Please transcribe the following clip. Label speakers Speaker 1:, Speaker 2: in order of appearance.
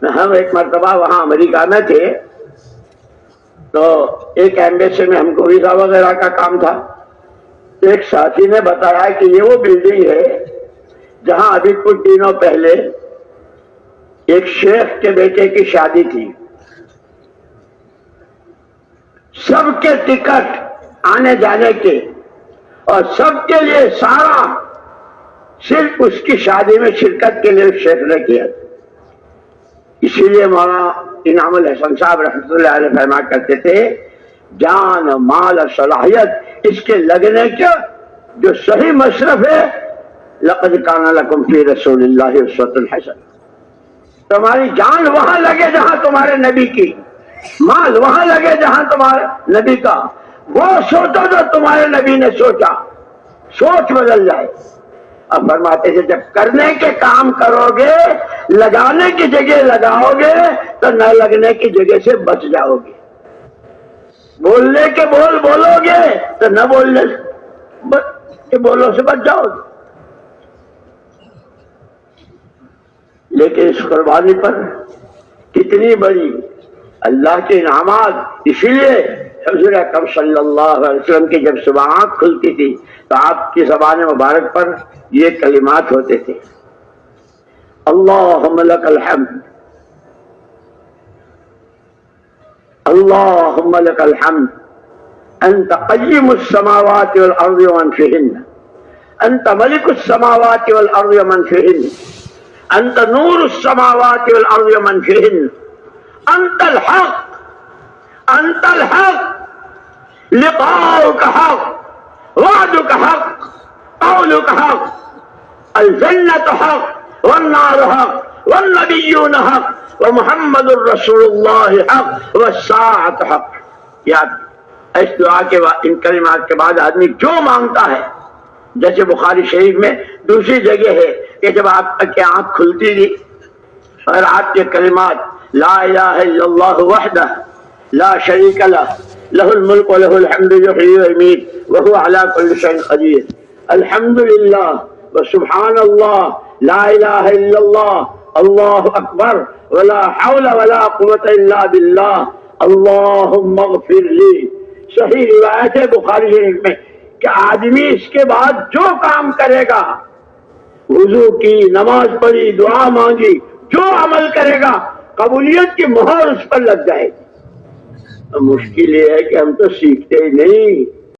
Speaker 1: ہم ایک مرتبہ وہاں امریکہ میں تھے تو ایک ایمبیسی میں ہم کو ویزا وغیرہ کا کام تھا. ایک ساتھی نے بتایا کہ یہ وہ بلڈنگ ہے جہاں ابھی کچھ دنوں پہلے ایک شیخ کے بیٹے کی شادی تھی. سب کے ٹکٹ آنے جانے کے اور سب کے لیے سارا صرف اس کی شادی میں شرکت کے لیے شیخ نے کیا. اسی لیے مولانا انعام الحسن صاحب رحمۃ اللہ علیہ فرمایا کرتے تھے جان مال اور صلاحیت اس کے لگنے کا جو صحیح مصرف ہے لقد کان لکم فی رسول اللہ اسوۃ حسنہ. تمہاری جان وہاں لگے جہاں تمہارے نبی کی، مال وہاں لگے جہاں تمہارے نبی کا. وہ سوچو جو تمہارے نبی نے سوچا، سوچ بدل جائے. اب فرماتے تھے جب کرنے کے کام کرو گے، لگانے کی جگہ لگاؤ گے تو نہ لگنے کی جگہ سے بچ جاؤ گے. بولنے کے بول بولو گے تو نہ بولنے کے بولوں سے بچ جاؤ گے. لیکن اس قربانی پر کتنی بڑی اللہ کے انعامات. اسی لیے حضور اکرم صلی اللہ علیہ وسلم کی جب صبح آنکھ کھلتی تھی تو آپ کی زبان مبارک پر یہ کلمات ہوتے تھے اللہم لک الحمد، اللہم لک الحمد انت قیم السماوات والارض ومن فیہن، انت ملک السماوات والارض ومن فیہن، انت نور السماوات والارض ومن فیہن، انت الحق، انت الحق، لقاؤک حق، وعدک حق، قولک حق، الجنت حق والنار حق والنبیون حق ومحمد الرسول اللہ حق والساعۃ حق. یاد اس دعا کے بعد، ان کلمات کے بعد آدمی جو مانگتا ہے، جیسے بخاری شریف میں دوسری جگہ ہے کہ جب آپ کی آنکھ کھلتی تھی اور آپ کے کلمات لا الہ الا اللہ وحدہ لا شریک لہ لہ الملک ولہ الحمد یحیی ویمیت وہو علی کل شیء قدیر، الحمدللہ وسبحان اللہ لا الہ الا اللہ اللہ اکبر ولا حول ولا قوة الا باللہ اللہم اغفر لی. صحیح روایت ہے بخاری شریف میں کہ آدمی اس کے بعد جو کام کرے گا، وضو کی، نماز پڑھی، دعا مانگی، جو عمل کرے گا قبولیت کی مہر اس پر لگ جائے گی. مشکل یہ ہے کہ ہم تو سیکھتے ہی نہیں.